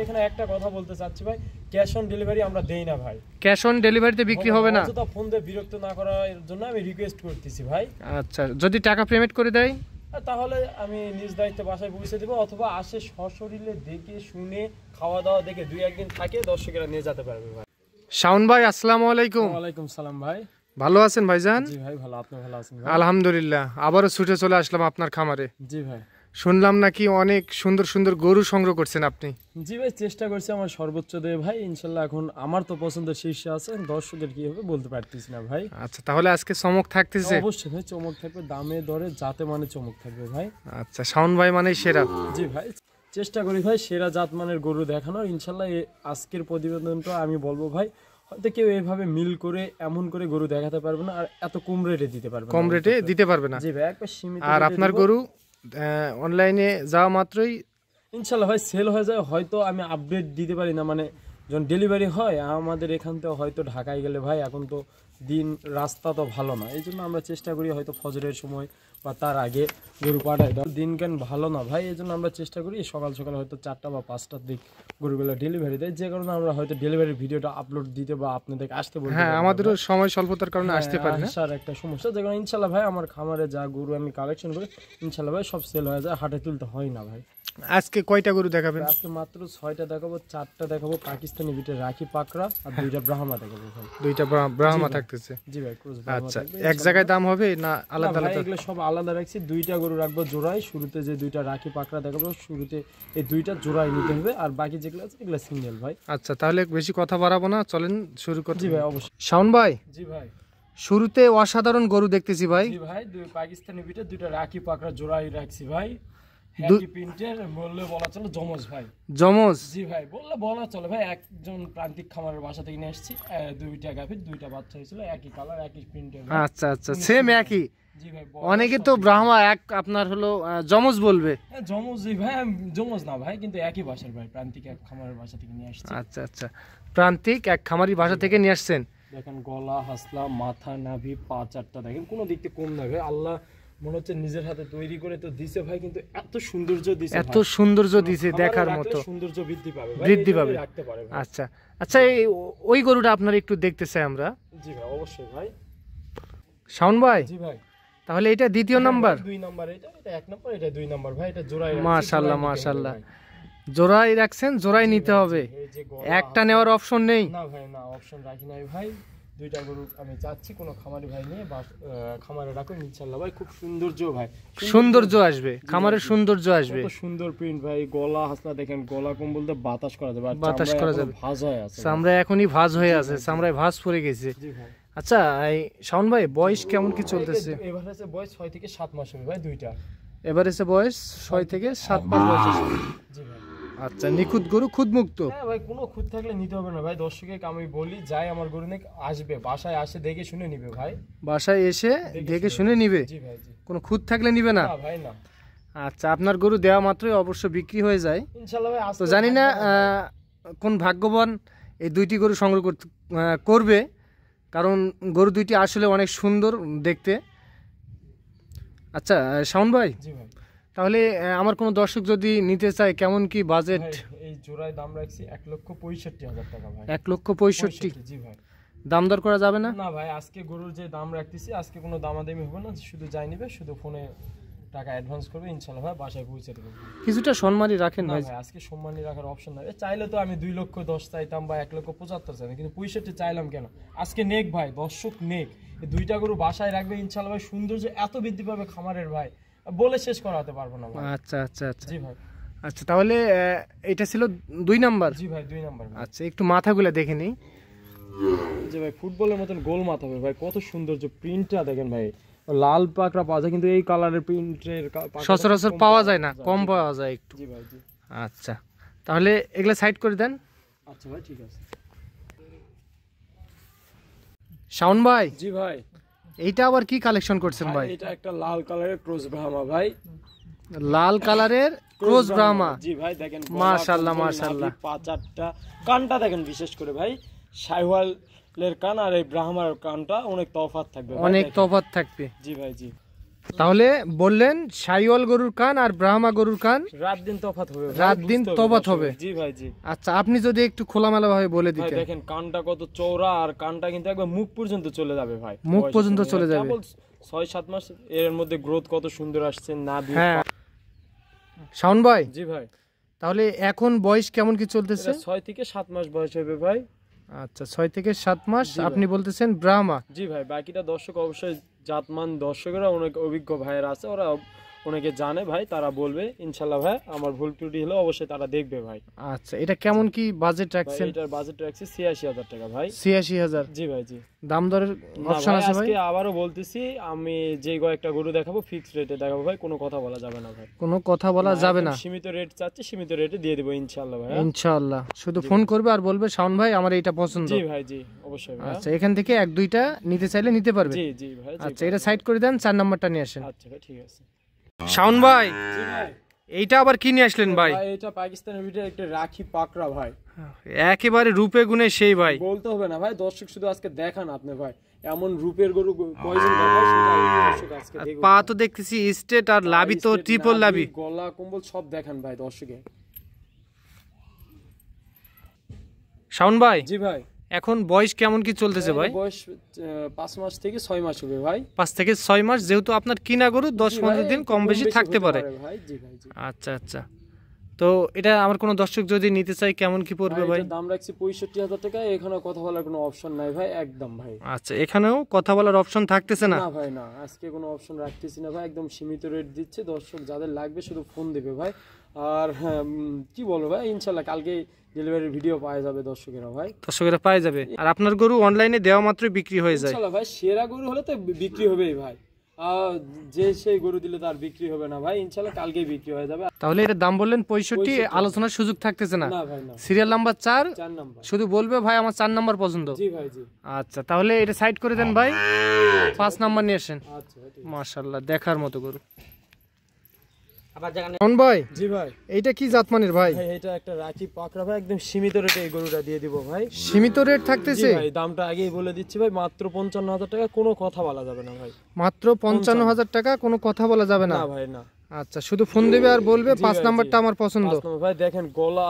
এখানে একটা কথা বলতে চাচ্ছি ভাই, ক্যাশ অন ডেলিভারি আমরা দেই না ভাই। ক্যাশ অন ডেলিভারিতে বিক্রি হবে না? অযথা ফোন দিয়ে বিরক্ত না করার জন্য আমি রিকোয়েস্ট করতেছি ভাই। আচ্ছা, যদি টাকা পেমেন্ট করে দেয় তাহলে আমি নিজ দায়িত্বে বাসায় পৌঁছে দেবো, অথবা আসে সশরীরে দেখে শুনে খাওয়া দাওয়া দেখে 2-1 দিন থাকে দর্শকেরা নিয়ে যেতে পারবে ভাই। শাওন ভাই আসসালামু আলাইকুম। ওয়ালাইকুম সালাম ভাই। ভালো আছেন ভাইজান? জি ভাই ভালো, আপনি ভালো আছেন ভাই? আলহামদুলিল্লাহ। আবারও ছুটে চলে আসলাম আপনার খামারে। জি ভাই। শুনলাম নাকি অনেক সুন্দর সুন্দর গরু সংগ্রহ করছেন আপনি? জি ভাই, চেষ্টা করছি আমার সর্বোচ্চ দিয়ে ভাই, ইনশাল্লাহ। এখন আমার তো পছন্দের শীর্ষে আছে, দর্শকের কি হবে বলতে পারতেছি না ভাই। আচ্ছা, তাহলে আজকে চমক থাকতেছে? অবশ্যই ভাই, চমক থাকবে, দামে দরে যাতে মানে চমক থাকবে ভাই। আচ্ছা, শাওন ভাই মানে সেরা? জি ভাই, চেষ্টা করি ভাই সেরা জাত মানের গরু দেখানোর। ইনশাল্লাহ আজকের প্রতিবেদনটা আমি বলবো ভাই, হয়তো কেউ এভাবে মিল করে এমন করে গরু দেখাতে পারবে না, আর এত কম রেটে দিতে পারবে না। কম রেটে দিতে পারবে না? জি ভাই, একবার সীমিত। আর আপনার গরু অনলাইনে যাওয়া মাত্রই ইনশাল্লাহ ভাই সেল হয়ে যায়। হয়তো আমি আপডেট দিতে পারি না, মানে যখন ডেলিভারি হয় আমাদের এখান থেকে, হয়তো ঢাকায় গেলে ভাই এখন তো দিন রাস্তা তো ভালো না, এই জন্য আমরা চেষ্টা করি হয়তো ফজরের সময় বা তার আগে গরু পাঠাই দাও। দিন কেন ভালো না ভাই, এই জন্য আমরা চেষ্টা করি সকাল সকাল হয়তো 4টা বা 5টার দিক গরুগুলো ডেলিভারি দেয়, যে কারণে আমরা হয়তো ডেলিভারি ভিডিওটা আপলোড দিতে বা আপনাদেরকে আসতে বলতে। হ্যাঁ, আমাদেরও সময় স্বল্পতার কারণে আসতে পারি না, স্যার একটা সমস্যা। যে কারণে ইনশাল্লাহ ভাই আমার খামারে যা গরু আমি কালেকশন করি ইনশাল্লাহ ভাই সব সেল হয়ে যায়, হাটে তুলতে হয় না ভাই। আজকে কয়টা গরু দেখাবেন? আজকে মাত্র 6টা দেখাবো, 4টা দেখাবো পাকিস্তানি বিটের রাখি পাকড়া, আর 2টা ব্রাহ্মা দেখাবো ভাই। 2টা ব্রাহ্মা থাকতেছে? জি ভাই, ক্রস। আচ্ছা, এক জায়গায় দাম হবে না আলাদা আলাদা? এগুলো সব আলাদা রাখছি। 2টা গরু রাখবো জোড়ায়, শুরুতে যে 2টা রাখি পাকড়া দেখাবো শুরুতে এই 2টা জোড়ায় নিতে হবে, আর বাকি যেগুলো আছে এগুলো সিঙ্গেল ভাই। আচ্ছা, তাহলে বেশি কথা বাড়াবো না, চলেন শুরু করি। জি ভাই অবশ্যই। শাওন ভাই, জি ভাই, শুরুতে অসাধারণ গরু দেখতেছি ভাই। জি ভাই, 2 পাকিস্তানি বিটের 2টা রাখি পাকড়া জোড়ায় রাখছি ভাই। হ্যাপি প্রিন্টের বললে বলা চলে, জমজ ভাই। জমজ? জি ভাই, বললে বলা চলে ভাই। একজন প্রান্তিক খামারের বাসা থেকে নিয়ে আসছি, 2টা গাভীর 2টা বাচ্চা হয়েছিল, একই কালার একই প্রিন্টের। আচ্ছা আচ্ছা, সেম একই? জি ভাই। অনেকে তো ব্রাহ্মা এক আপনার হলো জমজ বলবে। জমজ? জি ভাই, জমজ না ভাই, কিন্তু একই বাসার ভাই, প্রান্তিক এক খামারের বাসা থেকে নিয়ে আসছি। আচ্ছা আচ্ছা, প্রান্তিক এক খামারি বাসা থেকে নিয়ে আসছেন। দেখেন গলা, হাসলা, মাথা, নাভি, পা 4টা দেখেন, কোনো দিক থেকে কম নয় ভাই। আল্লাহ মনে হচ্ছে নিজের হাতে তৈরি করে তো দিছে ভাই, কিন্তু এত সৌন্দর্য দিছে, এত সৌন্দর্য দিছে দেখার মতো। সৌন্দর্য বৃদ্ধি পাবে ভাই, বৃদ্ধি পাবে। রাখতে পারে ভাই। আচ্ছা আচ্ছা, ওই গরুটা আপনার একটু দেখতে চাই আমরা। জি ভাই অবশ্যই ভাই। শাওন ভাই, জি ভাই, তাহলে এটা দ্বিতীয় নাম্বার? 2 নাম্বার, এটা 1 নাম্বার, এটা 2 নাম্বার ভাই। এটা জোড়াই। মাশাআল্লাহ মাশাআল্লাহ, জোড়াই রাখছেন, জোড়াই নিতে হবে, একটা নেওয়ার অপশন নেই? না ভাই না, অপশন রাখি নাই ভাই। 2টা গরু আমি চাচ্ছি কোনো খামারি ভাই নিয়ে খামারে রাখুন ইনশাআল্লাহ ভাই। খুব সৌন্দর্য ভাই, সৌন্দর্য আসবে, খামারের সৌন্দর্য আসবে। কত সুন্দর প্রিন্ট ভাই। গলা, হাসলা দেখেন, গলা কম বলতে বাতাস করা যাবে, বাতাস করা যাবে, ভাঁজ হয়ে আছে, চামড়া এখনই ভাঁজ হয়ে আছে, চামড়ায় ভাঁজ পড়ে গেছে। জি ভাই। আচ্ছা শাওন ভাই, বয়স কেমন কি চলতেছে? এবারে আছে বয়স 6 থেকে 7 মাস হবে ভাই 2টা। এভারেজে বয়স 6 থেকে 7 মাস বয়স আছে। জি ভাই। আচ্ছা, নিখুঁত গরু, খুদ মুক্ত? হ্যাঁ ভাই, কোনো খুঁত থাকলে নিতে হবে না ভাই। দর্শককে আমি বলি, যাই আমার গরু নিয়ে আসবে, বাসায় আসে দেখে শুনে নিবে ভাই। বাসায় এসে দেখে শুনে নিবে? জি ভাই জি। কোনো খুঁত থাকলে নিবে না? না ভাই না। আচ্ছা, আপনার গরু দেওয়া মাত্রই অবশ্য বিক্রি হয়ে যায় ইনশাআল্লাহ ভাই। তো জানি না কোন ভাগ্যবান এই 2টি গরু সংগ্রহ করবে, কারণ গরু 2টি আসলে অনেক সুন্দর দেখতে। আচ্ছা শাওন ভাই, জি ভাই, তাহলে আমার কোনো দর্শক যদি নিতে চায়, কেমন কি বাজেট? এই জোড়ায় দাম রাখছি 1,65,000 টাকা ভাই। 1,65,000? জি ভাই। দাম দর করা যাবে না? না ভাই, আজকে গরুর যে দাম রাখতেছি, আজকে কোনো দামাদামি হবে না। শুধু যাই নিবে, শুধু ফোনে টাকা অ্যাডভান্স করবে, ইনশাআল্লাহ ভাই বাসায় পৌঁছে দেবো। কিছুটা সম্মানই রাখেন না ভাই? ভাই, আজকে সম্মানী রাখার অপশন নাই। চাইলে তো আমি 2,10,000 চাইতাম বা 1,75,000 চাইতাম, কিন্তু 65 চাইলাম কেন? আজকে নেক ভাই, দর্শক নেক। এই 2টা গরু বাসায় রাখবে ইনশাআল্লাহ ভাই, সৌন্দর্য এত বৃদ্ধি পাবে খামারের ভাই, বলে শেষ করাতে পারবো না ভাই। আচ্ছা আচ্ছা আচ্ছা। জি ভাই। আচ্ছা, তাহলে এটা ছিল 2 নাম্বার? জি ভাই, 2 নাম্বার। আচ্ছা, একটু মাথাগুলো দেখে নিই। জি ভাই, ফুটবলের মতন গোল মাথা হবে ভাই, কত সৌন্দর্য। প্রিন্টটা দেখেন ভাই, লাল পাকড়া পাওয়া যায়, কিন্তু এই কালারের প্রিন্টের সচরাচর পাওয়া যায় না, কম পাওয়া যায় একটু। জি ভাই জি। আচ্ছা, তাহলে এগুলা সাইড করে দেন। আচ্ছা ভাই, ঠিক আছে। শাওন ভাই, জি ভাই, এইটা আবার কি কালেকশন করছেন ভাই? এটা একটা লাল কালারের ক্রস ব্রাহ্মা ভাই। লাল কালারের ক্রস ব্রাহ্মা? জি ভাই, দেখেন মাশাআল্লাহ মাশাআল্লাহ, পা 4টা, কানটা দেখেন বিশেষ করে ভাই, শাইওয়ালের কান আর এই ব্রাহ্মার কানটা অনেক তফাৎ থাকবে, অনেক তফাৎ থাকবে। জি ভাই জি। তাহলে বললেন শাহিওয়াল গরুর কান আর ব্রাহ্মা গরুর কান রাত দিন তফাৎ হবে ভাই, রাত দিন বুঝতে তফাৎ দর্শক। হবে। জি ভাই জি। আচ্ছা, আপনি যদি একটু খোলামেলা ভাবে বলে ভাই দিতেন। দেখেন কানটা কত চওড়া, আর কানটা কিন্তু একবার মুখ পর্যন্ত চলে যাবে ভাই, মুখ বয়সের পর্যন্ত সঙ্গে। চলে যাবে। কেবল 6-7 মাস এর মধ্যে গ্রোথ কত সুন্দর আসছে না। হ্যাঁ শাওন ভাই, জি ভাই। তাহলে এখন বয়স কেমন কি চলতেছে? 6 থেকে 7 মাস বয়স হবে ভাই। আচ্ছা, 6 থেকে 7 মাস। জি ভাই। আপনি বলতেছেন ব্রাহ্মা। জি ভাই, বাকিটা দর্শক অবশ্যই জাতমান দর্শকেরা অনেক অভিজ্ঞ ভাইয়েরা আছে, ওরা অনেকে জানে ভাই, তারা বলবে ইনশাল্লাহ ভাই। আমার ভুল ত্রুটি হলে অবশ্যই তারা দেখবে ভাই। আচ্ছা, এটা কেমন কি বাজেট ভাই রাখছেন? এটার বাজেট রাখছি ৮৬,০০০ টাকা ভাই। ৮৬,০০০। জি ভাই জি। দাম দরের না অপশন ভাই, আছে ভাই? আজকে আবারও বলতেছি, আমি যে কয়েকটা গরু দেখাবো ফিক্সড রেটে দেখাবো ভাই, কোনো কথা বলা যাবে না ভাই। কোনো কথা বলা যাবে না? একদম সীমিত রেট চাচ্ছি, সীমিত রেটে দিয়ে দেবো ইনশাল্লাহ ভাই। ইনশাআল্লাহ। শুধু ফোন করবে আর বলবে শাওন ভাই আমার এইটা পছন্দ। জি ভাই জি, অবশ্যই ভাই। আচ্ছা, এখান থেকে 1-2টা নিতে চাইলে নিতে পারবে। জি জি ভাই জি। আচ্ছা, এটা সাইড করে দেন, 4 নাম্বারটা নিয়ে আসেন। আচ্ছা ভাই ঠিক আছে। শাওন ভাই, জি ভাই। এইটা আবার কি নিয়ে আসলেন ভাই? ভাই এটা পাকিস্তানের ভিতরে একটা রাখি পাকড়া ভাই, একেবারে রূপে গুণে সেই ভাই। বলতে হবে না ভাই, দর্শক শুধু আজকে দেখান আপনি ভাই, এমন রূপের গরু পয়জন দেখায় সেটা দর্শক আজকে দেখুন। পা তো দেখতেছি স্ট্রেট, আর লাভি তো ট্রিপল লাভি। গলা কম্বল সব দেখান ভাই দর্শকে। শাওন ভাই, জি ভাই। এখন বয়স কেমন কি চলতেছে ভাই? বয়স 5 মাস থেকে 6 মাস হবে ভাই। 5 থেকে 6 মাস, যেহেতু আপনার কিনা গরু 10-15 দিন কম বেশি থাকতে হতে পারে। ভাই। জি ভাই জি। আচ্ছা আচ্ছা, তো এটা আমার কোনো দর্শক যদি নিতে চাই কেমন কি পড়বে ভাই? এটার দাম রাখছি 65,000 টাকা, এখানে কথা বলার কোনো অপশন নাই ভাই, একদম ভাই। আচ্ছা, এখানেও কথা বলার অপশন থাকতেছে না? না ভাই না, আজকে কোনো অপশন রাখতেছি না ভাই, একদম সীমিত রেট দিচ্ছে। দর্শক যাদের লাগবে শুধু ফোন দেবে ভাই। আর হ্যাঁ, কি বলবো ভাই, ইনশাল্লাহ কালকে ডেলিভারির ভিডিও পাওয়া যাবে দর্শকেরা ভাই। দর্শকেরা পাই যাবে। আর আপনার গরু অনলাইনে দেওয়া মাত্রই বিক্রি হয়ে যায়? ইনশাল্লাহ ভাই, সেরা গরু হলে তো বিক্রি হবেই ভাই। যে সেই গরু দিলে তার বিক্রি হবে না ভাই, ইনশাল্লাহ কালকেই বিক্রি হয়ে যাবে। তাহলে এর দাম বললেন 65, আলোচনার সুযোগ থাকতেছে না? না ভাই না। Serial number 4, 4 number. শুধু বলবে ভাই আমার 4 নাম্বার পছন্দ। জি ভাই জি। আচ্ছা, তাহলে এটা সাইড করে দেন ভাই, 5 নাম্বার নিয়ে আসেন। আচ্ছা ভাই ঠিক আছে। মাশাআল্লাহ, দেখার মতো গরু। শাওন ভাই, জি ভাই। এইটা কি জাতমানের ভাই? ভাই এটা একটা রাখি পাকড়া ভাই, একদম সীমিত রেটে এই গরুটা দিয়ে দিব ভাই। সীমিত রেট জি থাকতেছে? ভাই, দামটা আগেই বলে দিচ্ছি ভাই, মাত্র 55,000 টাকা, কোনো কথা বলা যাবে না ভাই। মাত্র 55,000 টাকা, কোনো কথা বলা যাবে না? না ভাই না। আচ্ছা, শুধু ফোন দেবে আর বলবে জি 5 ভাই, নাম্বারটা জি। আমার পছন্দ। 5 নম্বর ভাই, দেখেন গলা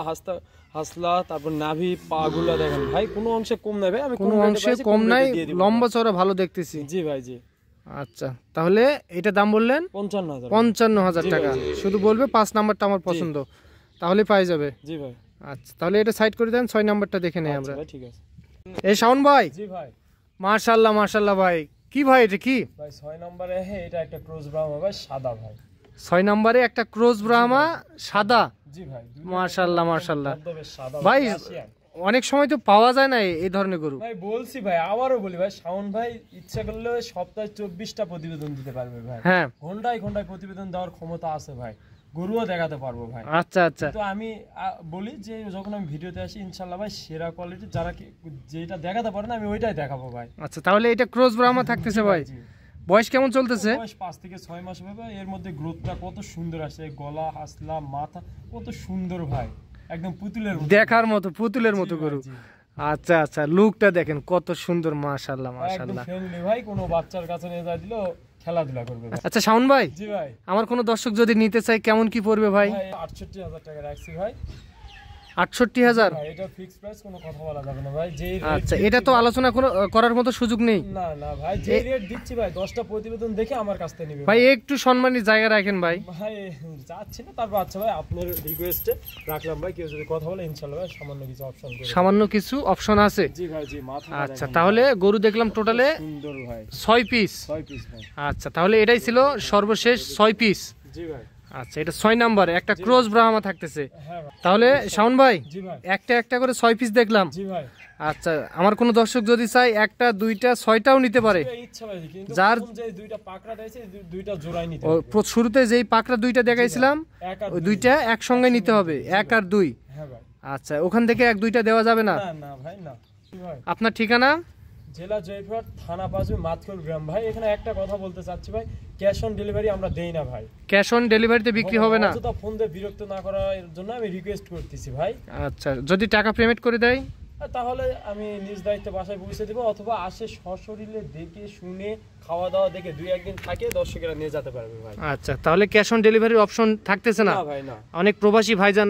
হাসলা, তারপর নাভি পাগুলা দেখেন ভাই, কোনো অংশে কম নাই ভাই, আমি কোনো rate এ অংশে পাইছি, কম rate এ নাই, দিয়ে দিব লম্বা ভাই। চওড়া ভালো দেখতেছি। জি ভাই জি। আচ্ছা, তাহলে এটা দাম বললেন 55,000। 55,000 জি টাকা, ভাই, জি। শুধু বলবে 5 নাম্বারটা আমার পছন্দ, তাহলে পাই যাবে। জি ভাই। আচ্ছা, তাহলে এটা সাইড করে দেন, 6 নাম্বারটা দেখে নেই আচ্ছা আমরা। ভাই ঠিক আছে। এই শাওন ভাই, জি ভাই। মাশাআল্লাহ মাশাআল্লাহ ভাই, কি ভাই এটা কি? ভাই 6 নম্বরে এটা একটা ক্রস ব্রাহ্মা ভাই, সাদা ভাই। 6 নম্বরে একটা ক্রস ব্রাহ্মা সাদা। জি ভাই। মাশাআল্লাহ মাশাআল্লাহ একদম সাদা ভাই, আসিয়ান। অনেক সময় তো পাওয়া যায় না এই ধরনের গরু। ভাই বলছি ভাই, আবারও বলি ভাই, শাওন ভাই ইচ্ছা করলে সপ্তাহে 24টা প্রতিবেদন দিতে পারবে ভাই। হ্যাঁ, ঘন্টায় ঘন্টায় প্রতিবেদন দেওয়ার ক্ষমতা আছে ভাই, গরুও দেখাতে পারবো ভাই। আচ্ছা আচ্ছা, তো আমি বলি যে যখন আমি ভিডিওতে আসি ইনশাল্লাহ ভাই সেরা কোয়ালিটি যারা যেটা দেখাতে পারে না আমি ওইটাই দেখাবো ভাই। আচ্ছা, তাহলে এটা ক্রস ব্রাহ্মা থাকতেছে ভাই। জি। বয়স কেমন চলতেছে? বয়স 5 থেকে 6 মাস হবে ভাই, এর মধ্যে গ্রোথটা কত সুন্দর আসে, গলা হাসলা মাথা কত সুন্দর ভাই, একদম পুতুলের মতো। দেখার মতো, পুতুলের মতো জি ভাই, গরু। জি। আচ্ছা আচ্ছা, লুকটা দেখেন কত সুন্দর, মাশাআল্লাহ একদম মাশাআল্লাহ। ফ্রেন্ডলি ভাই, কোনো বাচ্চার কাছে নিয়ে যায় দিলেও খেলাধুলা করবে ভাই। আচ্ছা শাওন ভাই, জি ভাই। আমার কোনো দর্শক যদি নিতে চায় কেমন কি পড়বে ভাই? ভাই 68,000 টাকা রাখছি ভাই। 68,000? ভাই এটা ফিক্স প্রাইস, কোনো কথা বলা যাবে না ভাই। যে আচ্ছা, এটা তো আলোচনা করার মতো সুযোগ নেই না না ভাই, যে রেট দিচ্ছি ভাই 10টা প্রতিবেদন দেখে আমার কাছ থেকে নিবে ভাই, একটু সম্মানী জায়গা রাখেন ভাই। ভাই যাচ্ছি না, তারপর আচ্ছা ভাই আপনার রিকোয়েস্টে রাখলাম ভাই, কেউ যদি কথা বলে ইনশাআল্লাহ ভাই সামান্য কিছু অপশন করে। সামান্য কিছু অপশন আছে? জি ভাই জি। মাথা আচ্ছা, তাহলে গরু দেখলাম টোটালে সুন্দর ভাই, 6 পিস। 6 পিস ভাই। আচ্ছা, তাহলে এটাই ছিল সর্বশেষ 6 পিস। জি ভাই। আচ্ছা, এটা 6 নাম্বার, একটা ক্রস ব্রাহ্মা থাকতেছে। হ্যাঁ ভাই। তাহলে শাওন ভাই, জি ভাই। একটা একটা করে 6 পিস দেখলাম। জি ভাই। আচ্ছা, আমার কোনো দর্শক যদি চায় 1টা 2টা 6টাও নিতে পারে। ইচ্ছা ভাই, কিন্তু যার- প্রথম যে দুইটা পাকড়া দিয়েছে দুইটা জোড়াই নিতে ও হবে। শুরুতে যেই পাকড়া 2টা দেখাইছিলাম, এক আর ওই দুই। 2টা একসঙ্গে নিতে হবে, 1 আর 2। হ্যাঁ ভাই। আচ্ছা, ওখান থেকে 1-2টা দেওয়া যাবে না? না না ভাই না। জি ভাই। আপনার ঠিকানা? জেলা জয়পুরহাট, থানা পাঁচু, মাতকল গ্রাম ভাই। এখানে একটা কথা বলতে চাচ্ছি ভাই, ক্যাশ অন ডেলিভারি আমরা দেই না ভাই। ক্যাশ অন ডেলিভারিতে বিক্রি হবে না? অযথা ফোন দিয়ে বিরক্ত না করার জন্য আমি রিকোয়েস্ট করতেছি ভাই। আচ্ছা, যদি টাকা পেমেন্ট করে দেয়? আর তাহলে আমি নিজ দায়িত্বে বাসায় পৌঁছে দেবো, অথবা আসে সশরীরে দেখে শুনে খাওয়া দাওয়া দেখে 2-1 দিন থাকে দর্শকেরা নিয়ে যেতে পারবে ভাই। আচ্ছা, তাহলে ক্যাশ অন ডেলিভারির অপশন থাকতেছে না? না ভাই না। অনেক প্রবাসী ভাইজান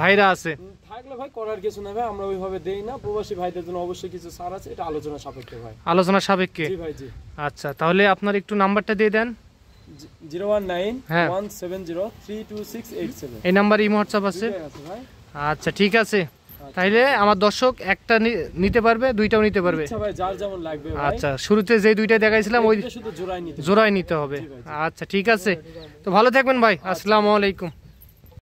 ভাইরা আছে, থাকলে ভাই করার কিছু না ভাই, আমরা ওইভাবে দেই না। প্রবাসী ভাইদের জন্য অবশ্যই কিছু ছাড় আছে, এটা আলোচনা সাপেক্ষে ভাই। আলোচনা সাপেক্ষে? জি ভাই জি। আচ্ছা, তাহলে আপনার একটু নাম্বারটা দিয়ে দেন। 019-170-32687। এই নাম্বার ইমো হোয়াটসঅ্যাপ আছে? ভাই আচ্ছা ঠিক আছে, তাইলে আমার দর্শক একটা নিতে পারবে, দুইটাও নিতে পারবে? আচ্ছা ভাই, যার যেমন লাগবে ভাই। আচ্ছা, শুরুতে যে দুইটা দেখাইছিলাম ওই শুধু জোড়াই নিতে জোড়াই নিতে হবে। আচ্ছা ঠিক আছে, তো ভালো থাকবেন ভাই, আসসালামু আলাইকুম।